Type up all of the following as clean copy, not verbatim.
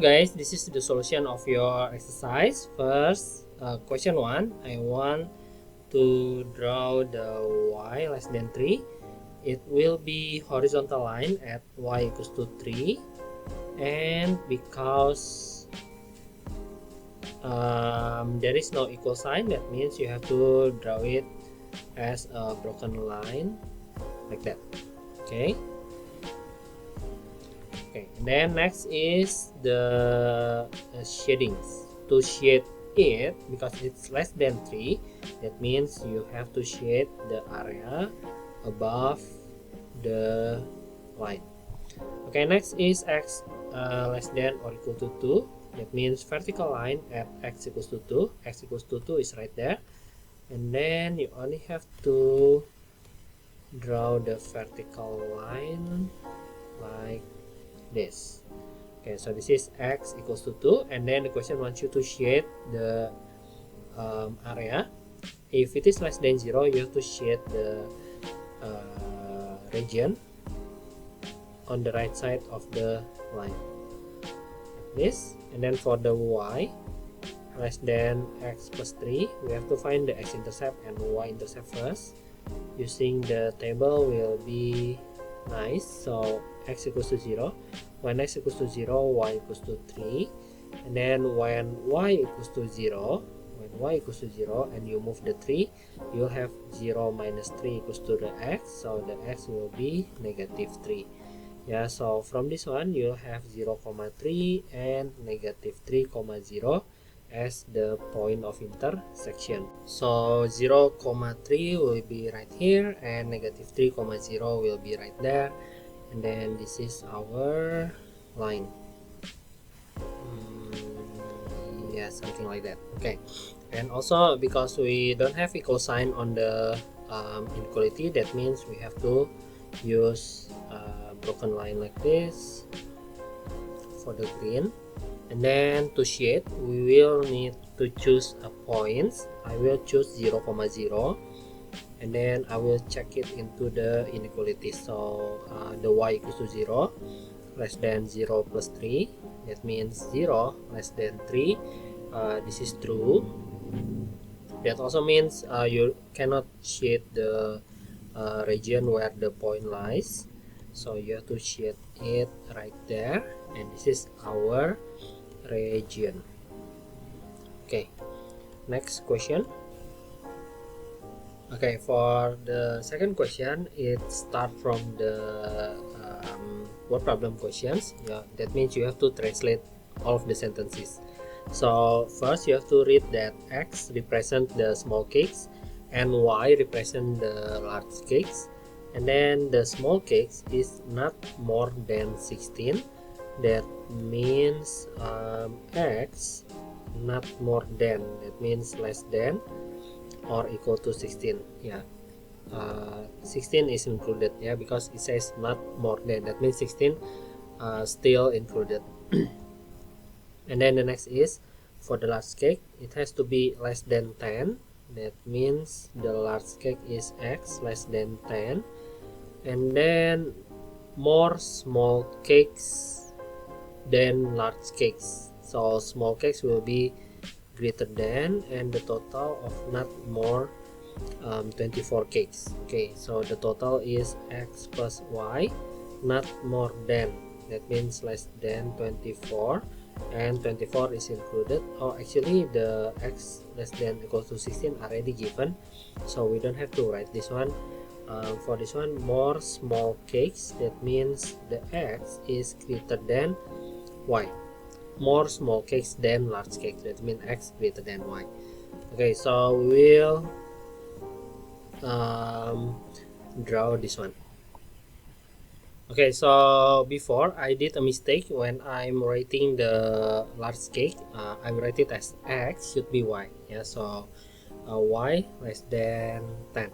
Guys, this is the solution of your exercise. First, question 1, I want to draw the y less than 3. It will be horizontal line at y equals to 3, and because there is no equal sign, that means you have to draw it as a broken line like that. Okay, and then next is the shadings. To shade it, because it's less than 3, that means you have to shade the area above the line. Okay, next is x less than or equal to 2. That means vertical line at x equals to 2. X equals to 2 is right there, and then you only have to draw the vertical line like this. Okay, so this is x equals to 2, and then the question wants you to shade the area. If it is less than 0, you have to shade the region on the right side of the line like this. And then for the y less than x plus 3, we have to find the x-intercept and y-intercept first. Using the table will be nice. So x equals to 0. When x equals to 0, y equals to 3. And then when y equals to 0, and you move the 3, you'll have 0 minus 3 equals to the x. So the x will be negative 3. Yeah, so from this one, you'll have 0, 3 and negative 3, 0 as the point of intersection. So 0, 3 will be right here, and negative 3, 0 will be right there. And then this is our line. Yeah, something like that. Okay, and also because we don't have equal sign on the inequality, that means we have to use broken line like this for the green. And then to shade, we will need to choose a point. I will choose 0, 0, and then I will check it into the inequality. So the y equals to 0, less than 0 plus 3, that means 0 less than 3. This is true. That also means you cannot shade the region where the point lies, so you have to shade it right there, and this is our region. Okay, next question. Okay, for the second question, it starts from the word problem questions. Yeah, that means you have to translate all of the sentences. So first you have to read that x represent the small cakes and y represent the large cakes, and then the small cakes is not more than 16. That means x not more than, that means less than or equal to 16. Yeah, 16 is included, yeah, because it says not more than, that means 16 still included. And then the next is for the large cake, it has to be less than 10. That means the large cake is x less than 10. And then more small cakes than large cakes. So small cakes will be greater than, and the total of not more 24 cakes. Okay, so the total is x plus y not more than, that means less than 24, and 24 is included. Oh, actually the x less than equal to 16 already given, so we don't have to write this one. For this one, more small cakes, that means the x is greater than y. More small cakes than large cakes, that means x greater than y. Okay, so we'll draw this one. Okay, so before I did a mistake when I'm writing the large cake. I write it as x should be y. Yeah, so y less than 10.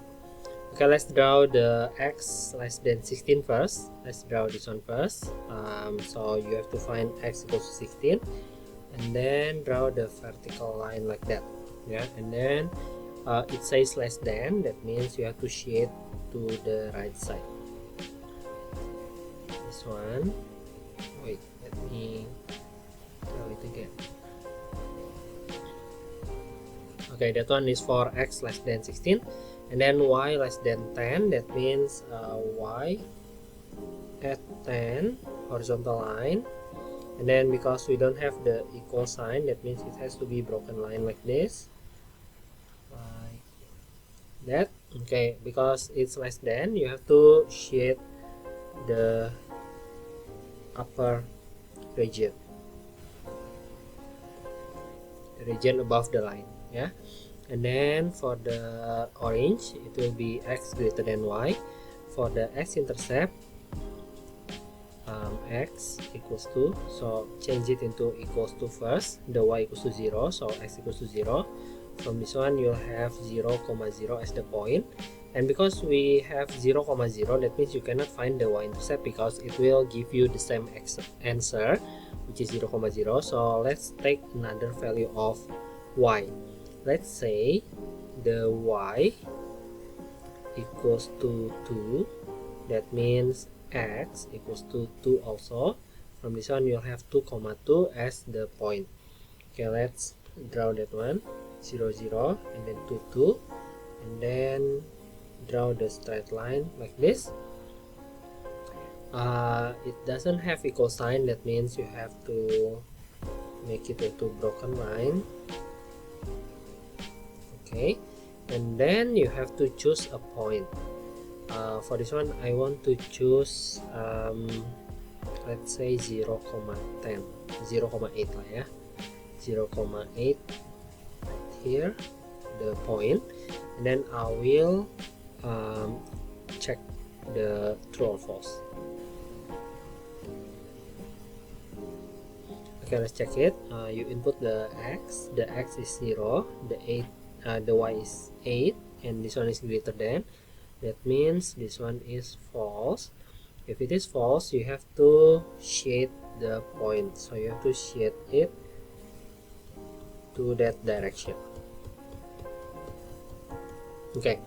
Okay, let's draw the x less than 16 first. Let's draw this one first. So you have to find x equals to 16, and then draw the vertical line like that. Yeah, and then it says less than, that means you have to shade to the right side. This one, wait, let me Okay, that one is for x less than 16, and then y less than 10. That means y at 10 horizontal line, and then because we don't have the equal sign, that means it has to be broken line like this, like that. Okay, because it's less than, you have to shade the upper region, the region above the line, yeah. And then for the orange, it will be x greater than y. For the x-intercept, x equals to, so change it into equals to first, the y equals to 0, so x equals to 0. From this one, you'll have 0, 0 as the point. And because we have 0, 0, that means you cannot find the y-intercept because it will give you the same answer, which is 0, 0. So let's take another value of y. Let's say the y equals to 2. That means x equals to 2 also. From this one, you'll have 2, 2 as the point. Okay, let's draw that one. 0, 0, and then 2, 2, and then draw the straight line like this. It doesn't have equal sign, that means you have to make it into broken line. Okay, and then you have to choose a point. For this one, I want to choose let's say 0, 10, 0, 8 lah ya, 0, 8 here, the point, and then I will check the true or false. Okay, let's check it. You input the x is 0, the y is 8, and this one is greater than. That means this one is false. If it is false, you have to shade the point, so you have to shade it to that direction. Okay,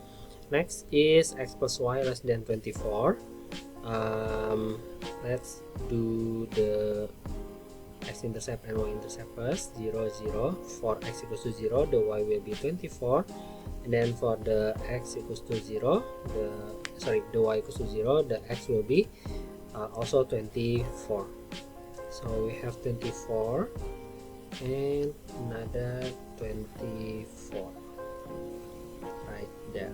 next is x plus y less than 24. Let's do the x-intercept and y-intercept first. 0, 0. For x equals to 0, the y will be 24, and then for the x equals to 0, the y equals to 0, the x will be also 24. So we have 24 and another 24 right there.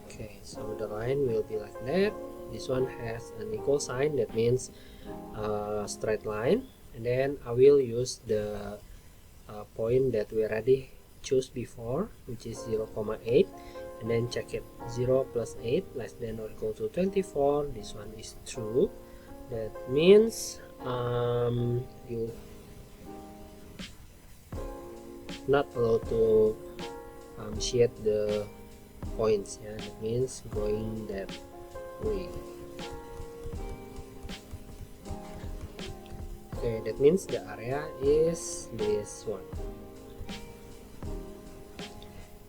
Okay, so the line will be like that. This one has an equal sign, that means straight line, and then I will use the point that we already choose before, which is 0, 8, and then check it. 0 plus 8 less than or equal to 24. This one is true. That means you not allowed to shade the points, yeah. That means going that way. Okay, that means the area is this one.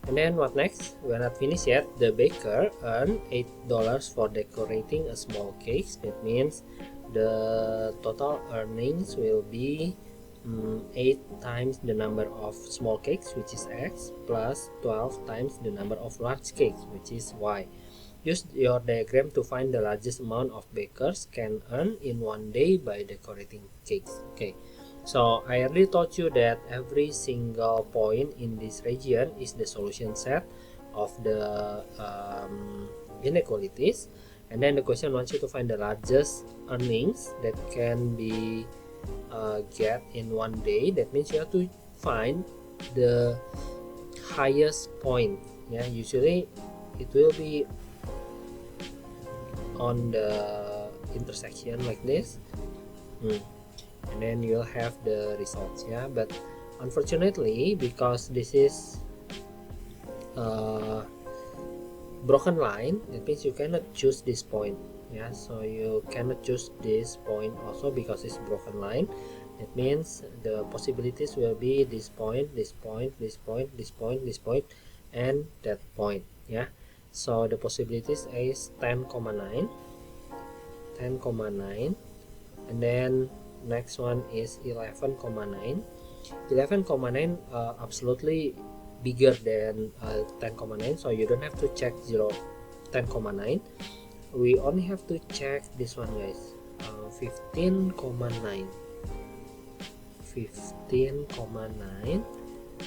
And then what next? We're not finished yet. The baker earned $8 for decorating a small cake. That means the total earnings will be 8 times the number of small cakes, which is x, plus 12 times the number of large cakes, which is y. Use your diagram to find the largest amount of bakers can earn in one day by decorating cakes. Okay, so I already told you that every single point in this region is the solution set of the inequalities, and then the question wants you to find the largest earnings that can be get in one day. That means you have to find the highest point. Yeah, usually it will be on the intersection like this, and then you'll have the results. Yeah, but unfortunately, because this is broken line, that means you cannot choose this point. Yeah, so you cannot choose this point also because it's broken line. That means the possibilities will be this point, this point, this point, this point, this point, and that point. Yeah, so the possibilities is 10,9, 10,9, and then next one is 11,9, 11,9 absolutely bigger than 10,9, so you don't have to check 10,9. We only have to check this one, guys. 15,9,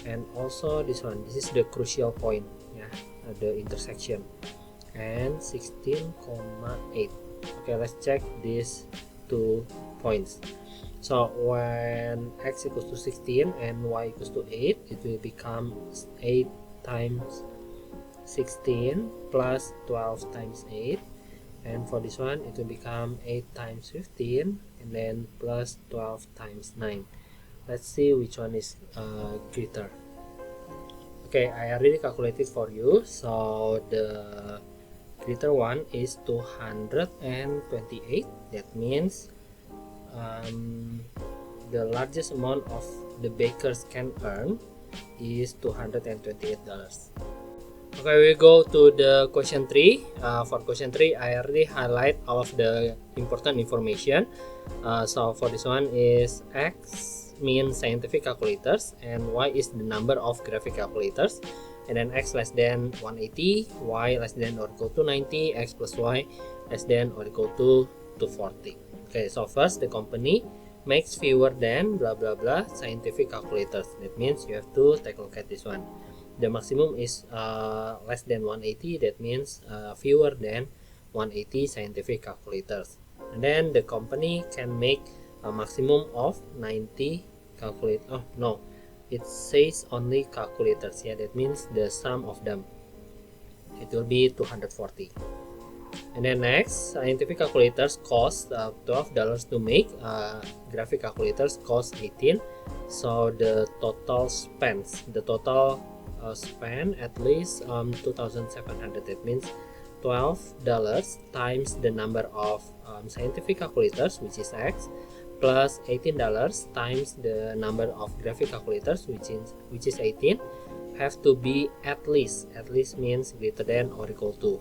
and also this one. This is the crucial point, yeah, the intersection, and 16,8. Okay, let's check these 2 points. So when x equals to 16 and y equals to 8, it will become 8 times 16 plus 12 times 8, and for this one it will become 8 times 15 and then plus 12 times 9. Let's see which one is greater. Okay, I already calculated for you. So the greater one is 228. That means the largest amount of the bakers can earn is $228. Okay, we go to the question 3. For question 3, I already highlight all of the important information. So for this one is X means scientific calculators and Y is the number of graphic calculators, and then X less than 180, Y less than or equal to 90, X plus Y less than or equal to 240. Okay, so first the company makes fewer than blah blah blah scientific calculators. That means you have to take a look at this one. The maximum is less than 180. That means fewer than 180 scientific calculators. And then the company can make a maximum of 90 calculators. Oh no, it says only calculators. Yeah, that means the sum of them. It will be 240. And then next, scientific calculators cost $12 to make. Graphic calculators cost 18. So the total spend at least 2,700. That means $12 times the number of scientific calculators, which is X, plus $18 times the number of graphic calculators, which is 18, have to be at least. At least means greater than or equal to.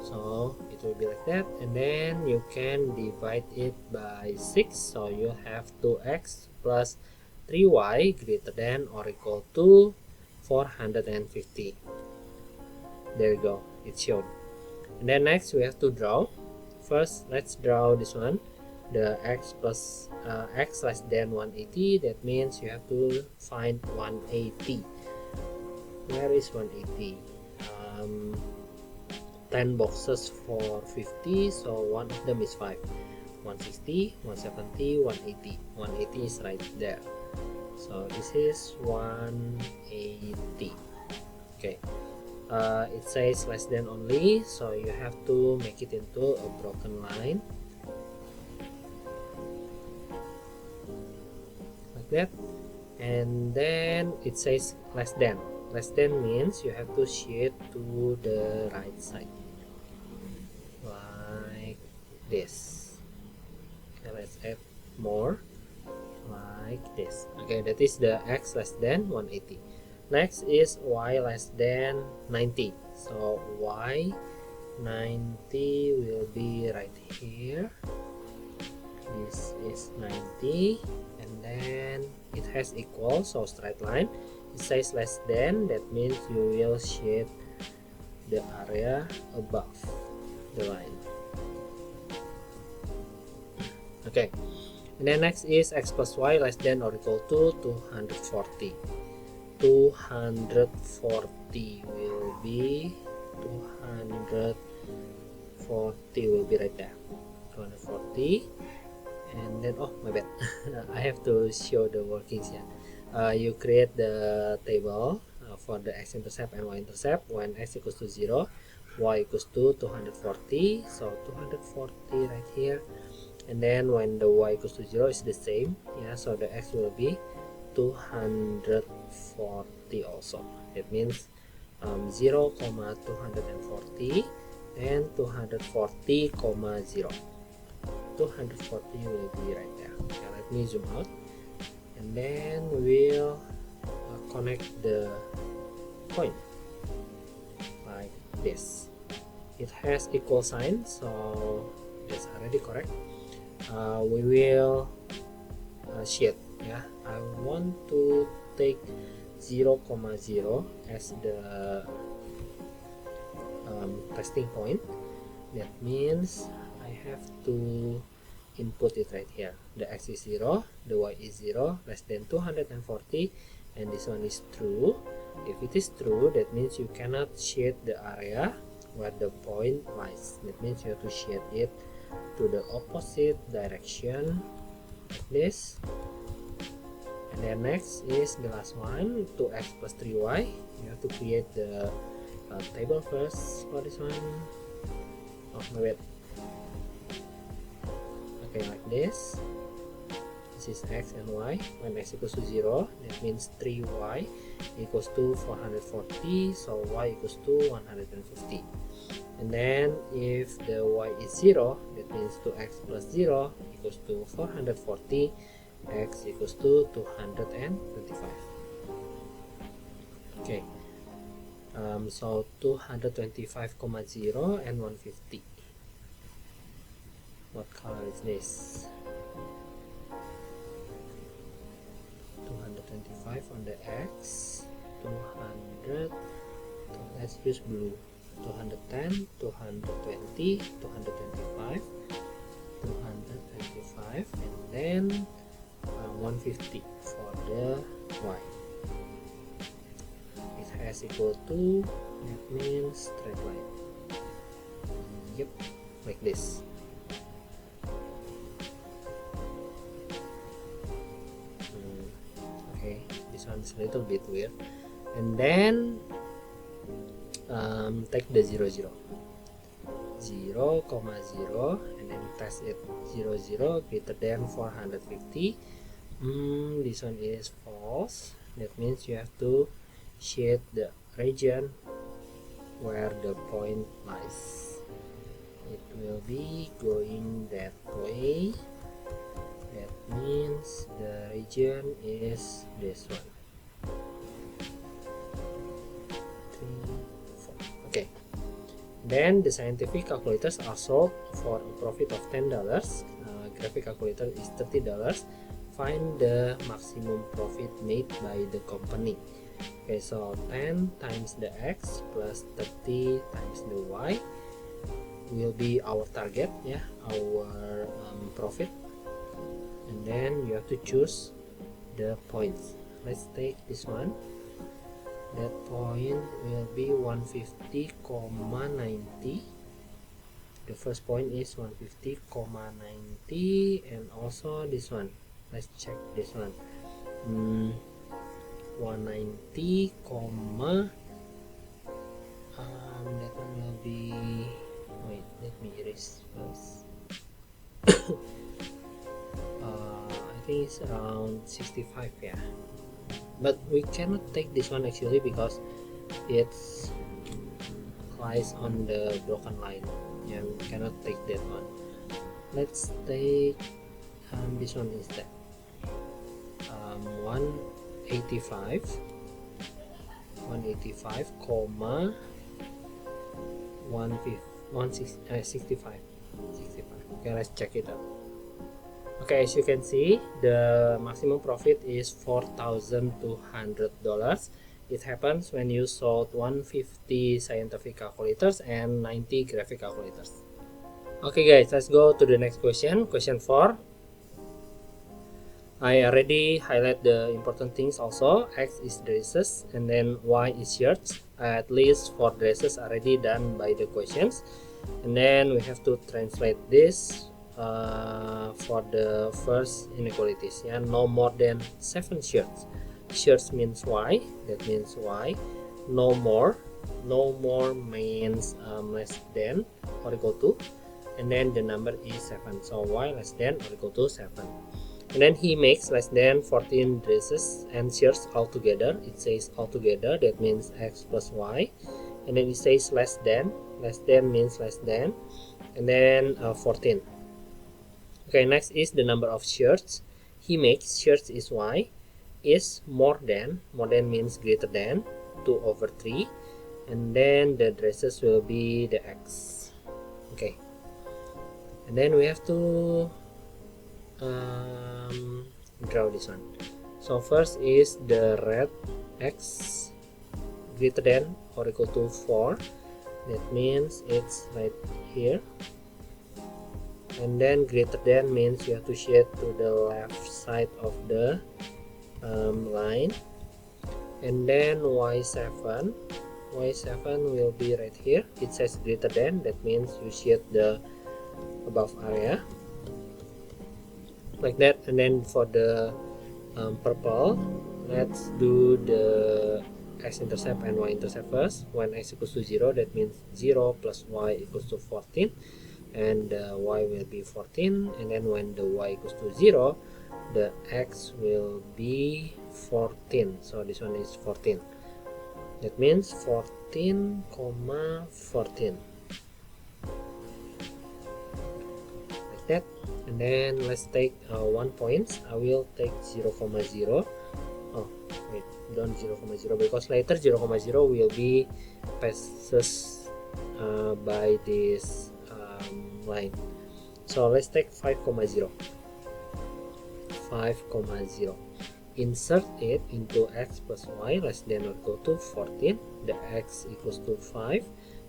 So it will be like that, and then you can divide it by 6. So you have 2x plus 3y greater than or equal to 450. There you go, it's shown. And then next we have to draw. First, let's draw this one, the x plus x less than 180. That means you have to find 180. Where is 180? 10 boxes for 50, so one of them is 5. 160, 170, 180. 180 is right there. So this is 180. Okay. It says less than only, so you have to make it into a broken line like that, and then it says less than. Less than means you have to shift to the right side like this. Okay, let's add more like this. Okay, that is the x less than 180. Next is y less than 90. So y 90 will be right here. This is 90, and then it has equal, so straight line. It says less than, that means you will shift the area above the line. Okay, and then next is x plus y less than or equal to 240. 240 will be 240 will be right there. 240, and then oh my bad, I have to show the workings here. You create the table for the x-intercept and y-intercept when x equals to 0, y equals to 240, so 240 right here, and then when the y equals to 0 is the same, yeah, so the x will be 240 also. That means 0, 240 and 240, 0. 240 will be right there. Okay, let me zoom out, and then we'll connect the point like this. It has equal sign, so that's already correct. We will shift yeah, I want to take 0, 0 as the testing point. That means I have to input it right here. The x is 0, the y is 0, less than 240, and this one is true. If it is true, that means you cannot shade the area where the point lies. That means you have to shade it to the opposite direction, like this. And then next is the last one, 2x plus 3y. You have to create the table first for this one. Oh, no, wait. Okay, like this. This is x and y. When x equals to 0, that means 3y equals to 440, so y equals to 150. And then if the y is 0, that means 2x plus 0 equals to 440, x equals to 225. Okay, so 225,0 and 150. What color is this? 225 on the x, 200, let's use blue, 210, 220, 225, 225, and then 150 for the y. It has equal to, that means straight line. Yep, like this. Okay, this one's a little bit weird. And then take the 0, 0, 0, 0, and then test it 0, 0 greater than 450. This one is false. That means you have to shade the region where the point lies. It will be going that way. That means the region is this one. 3, 4. Okay. Then the scientific calculators are sold for a profit of $10. Graphic calculator is $30. Find the maximum profit made by the company. Okay, so 10 times the x plus 30 times the y will be our target, yeah, our profit. And then you have to choose the points. Let's take this one. That point will be 150,90. The first point is 150,90, and also this one. Let's check this one. 190, that one will be, wait, let me erase first. I think it's around 65, yeah, but we cannot take this one actually because it's lies on the broken line. Yeah, we cannot take that one. Let's take this one instead. 185, 185, 65. Okay, let's check it out. Okay, as you can see, the maximum profit is $4,200. It happens when you sold 150 scientific calculators and 90 graphic calculators. Okay guys, let's go to the next question. Question 4. I already highlight the important things also. X is dresses and then Y is shirts. At least 4 dresses already done by the questions. And then we have to translate this for the first inequalities. Yeah, no more than 7 shirts. Shirts means Y, that means Y. No more means less than or equal to, and then the number is 7, so Y less than or equal to 7. And then he makes less than 14 dresses and shirts altogether. It says altogether, that means X plus Y. And then it says less than means less than, and then 14. Okay, next is the number of shirts he makes. Shirts is Y, is more than means greater than 2/3, and then the dresses will be the X. Okay, and then we have to draw this one. So first is the red x greater than or equal to 4. That means it's right here. And then greater than means you have to shade to the left side of the line. And then y7 will be right here. It says greater than, that means you shade the above area like that. And then for the purple, let's do the x-intercept and y-intercept first. When x equals to 0, that means 0 plus y equals to 14, and y will be 14. And then when the y equals to 0, the x will be 14. So this one is 14. That means 14, 14. Like that. And then let's take 1 point. I will take 0, 0. Oh wait, don't 0, 0, because later 0, 0 will be passes by this line. So let's take 5, 0. 5, 0. Insert it into x plus y less than or equal to 14. The x equals to 5.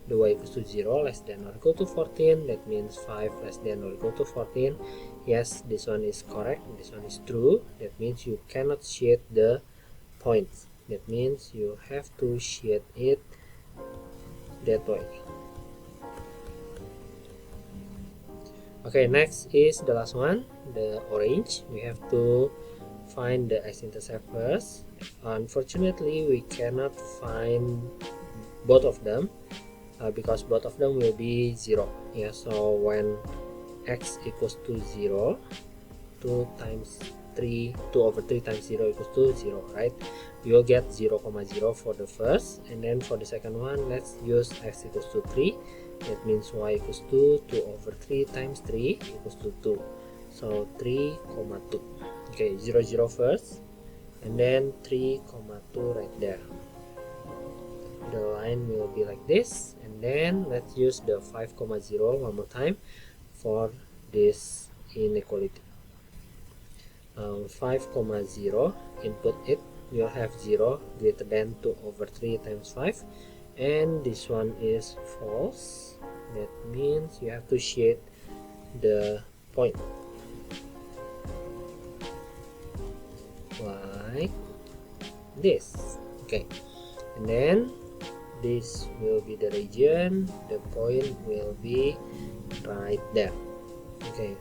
The y equals to 0 less than or equal to 14. That means 5 less than or equal to 14. Yes, this one is correct. This one is true. That means you cannot shade the points. That means you have to shade it that way. Okay, next is the last one, the orange. We have to find the x-intercept first. Unfortunately, we cannot find both of them because both of them will be 0. Yeah, so when x equals to 0, 2 over 3 times 0 equals to 0, right? We will get 0, 0 for the first, and then for the second one, let's use x equals to 3. That means y equals to 2 over 3 times 3 equals to 2. So 3, 2. Okay, 0, 0 first, and then 3, 2 right there. The line will be like this, and then let's use the 5, 0 one more time for this inequality. 5, 0, input it, you'll have 0 greater than 2 over 3 times 5, and this one is false. That means you have to shade the point like this. Okay, and then this will be the region, the point will be right there. Okay,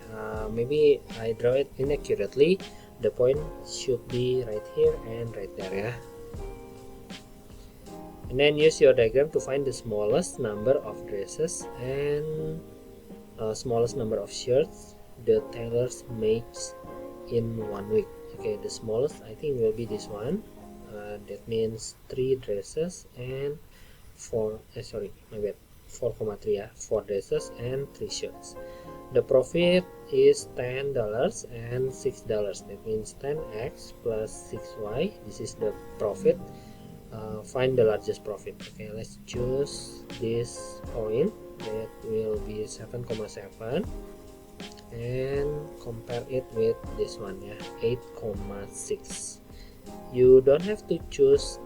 maybe I draw it inaccurately. The point should be right here and right there, yeah. And then use your diagram to find the smallest number of dresses and smallest number of shirts the tailors makes in 1 week. Okay, the smallest I think will be this one. That means 3 dresses and 4 4,3, yeah, 4 dresses and 3 shirts. The profit is $10 and $6. That means 10x plus 6y. This is the profit. Find the largest profit. Okay, let's choose this point. That will be 7,7, and compare it with this one, yeah, 8,6. You don't have to choose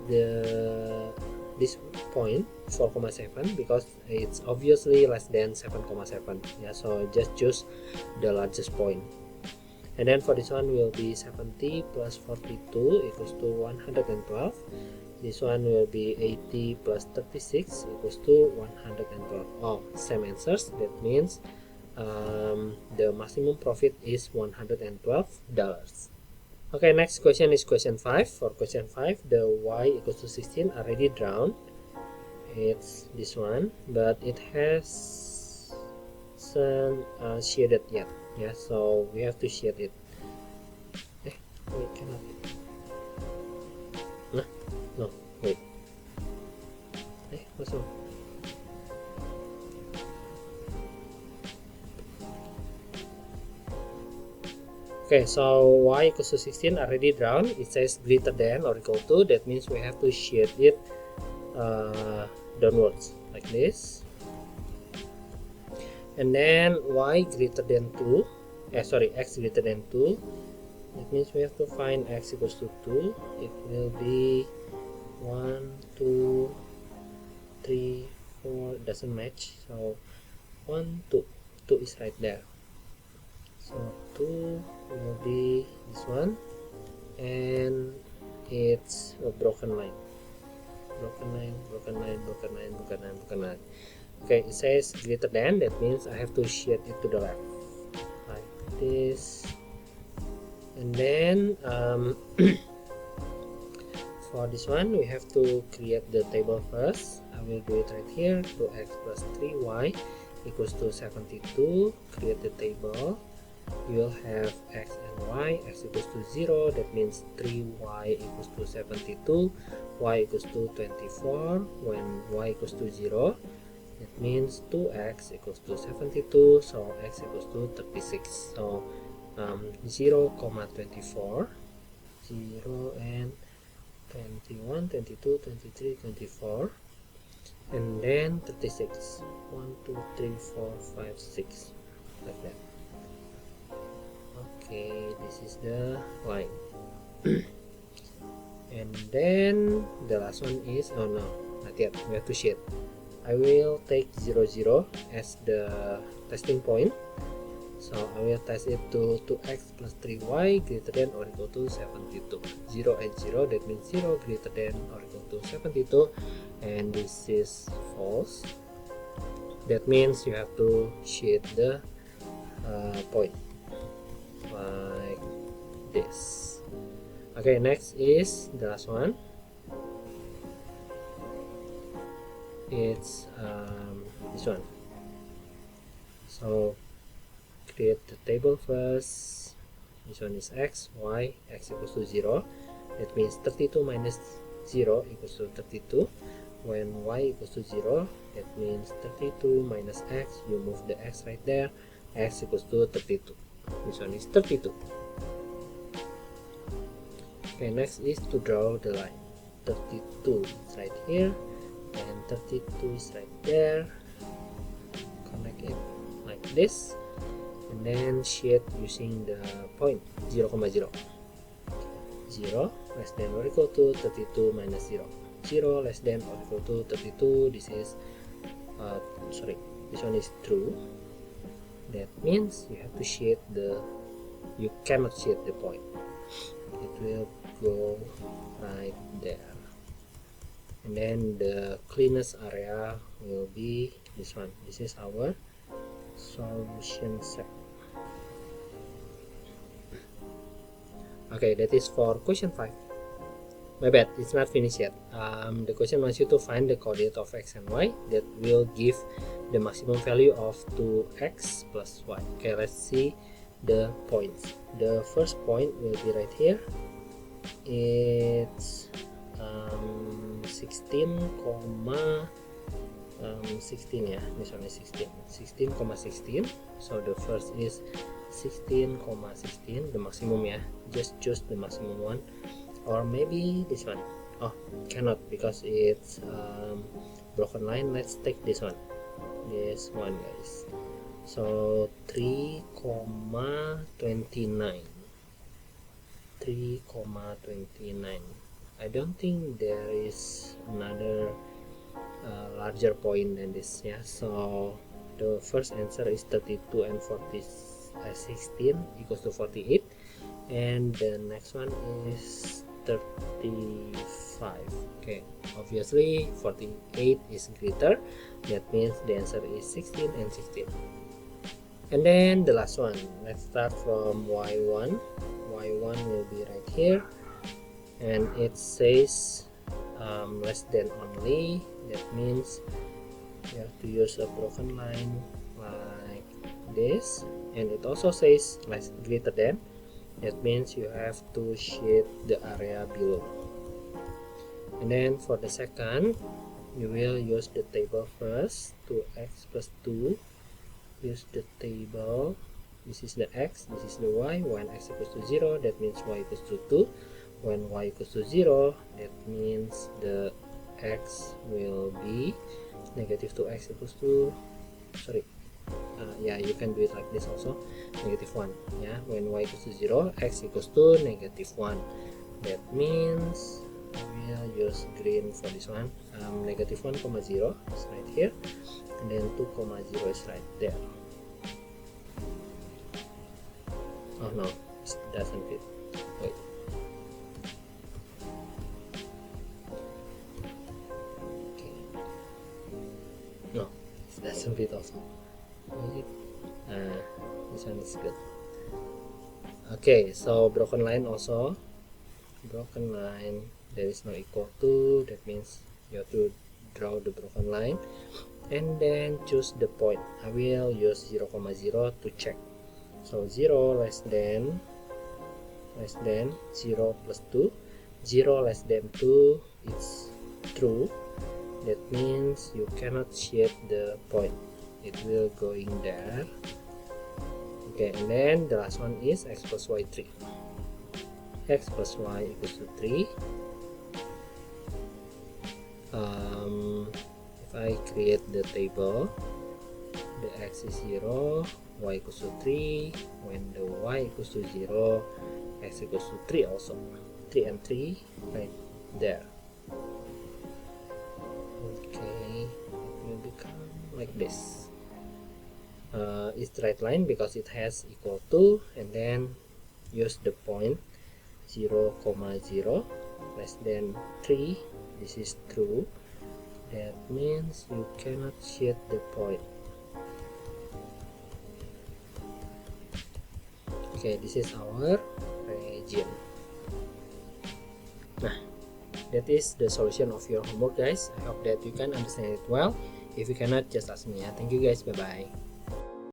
this point 4,7 because it's obviously less than 7,7. Yeah, so just choose the largest point. And then for this one will be 70 plus 42 equals to 112. This one will be 80 plus 36 equals to 112. Oh, same answers. That means the maximum profit is $112. Okay, next question is question 5. For question 5, the y equals to 16 already drawn. It's this one, but it has some shaded yet. Yeah, so we have to shade it. Wait, cannot. No, wait. What's wrong? Okay, so y equals to 16 already drawn. It says greater than or equal to. That means we have to shade it downwards like this. And then y greater than 2, x greater than 2. That means we have to find x equals to 2. It will be 1, 2, 3, 4, doesn't match, so 1, 2, 2 is right there, so 2 will be this one, and it's a broken line. Okay, it says greater than, that means I have to shift it to the left like this. And then for this one we have to create the table first. I will do it right here. 2x plus 3y equals to 72. Create the table. You will have x and y. X equals to 0, that means 3y equals to 72, y equals to 24. When y equals to 0, that means 2x equals to 72, so x equals to 36. So 0, 24, 0 and 21, 22, 23, 24, and then 36. 1, 2, 3, 4, 5, 6, like that. Okay, this is the line. And then the last one is, oh no, not yet, we have to shift. I will take 0, 0 as the testing point. So I will test it to 2x plus 3y greater than or equal to 72. 0 and 0, that means 0 greater than or equal to 72, and this is false. That means you have to shift the point like this. Okay, next is the last one. It's this one. So create the table first. This one is x, y, x equals to 0. That means 32 minus 0 equals to 32. When y equals to 0, that means 32 minus x. You move the x right there. X equals to 32. This one is 32. Okay, next is to draw the line. 32 is right here, and 32 is right there. Connect it like this, and then shift using the point 0, 0. 0 less than or equal to 32 minus 0. 0 less than or equal to 32. This is this one is true. That means you have to shift you cannot shift the point. It will go right there, and then the cleanest area will be this one. This is our solution set. Okay, that is for question 5. My bad, it's not finished yet. The question wants you to find the coordinate of x and y that will give the maximum value of 2x plus y. Okay, let's see the points. The first point will be right here. It's 16, 16, yeah, this one is 16, so the first is 16, 16, the maximum, yeah, just choose the maximum one, or maybe this one. Oh, cannot because it's broken line. Let's take this one, guys. So 3,29. I don't think there is another larger point than this, yeah. So the first answer is 32 and 16 equals to 48, and the next one is 35. Okay, obviously 48 is greater, that means the answer is 16 and 16. And then the last one, let's start from y1. Y1 will be right here, and it says less than only. That means you have to use a broken line like this, and it also says less greater than. That means you have to shift the area below. And then for the second, you will use the table first. 2x plus 2. Use the table. This is the x, this is the y. When x equals to 0, that means y equals to 2. When y equals to 0, that means the x will be negative 2x equals to, Yeah, you can do it like this also, -1. Yeah, when y equals to 0, x equals to -1. That means we'll use green for this one. -1, 0 is right here, and then 2, 0 is right there. Oh no, it doesn't fit. Wait. Okay. No, it doesn't fit also. This one is good. Okay, so broken line also. Broken line, there is no equal to, that means you have to draw the broken line and then choose the point. I will use 0, 0 to check. So 0 less than 0 plus 2, 0 less than 2, it's true. That means you cannot shift the point, it will go in there. Okay, and then the last one is x plus y 3. X plus y equals to 3. If I create the table, the x is 0, y equals to 3. When the y equals to 0, x equals to 3 also. 3 and 3 right there. Okay, it will become like this. It's straight line because it has equal to, and then use the point 0, 0 less than 3. This is true. That means you cannot shift the point. Okay, this is our region. Nah, that is the solution of your homework, guys. I hope that you can understand it well. If you cannot, just ask me. Thank you guys, bye bye.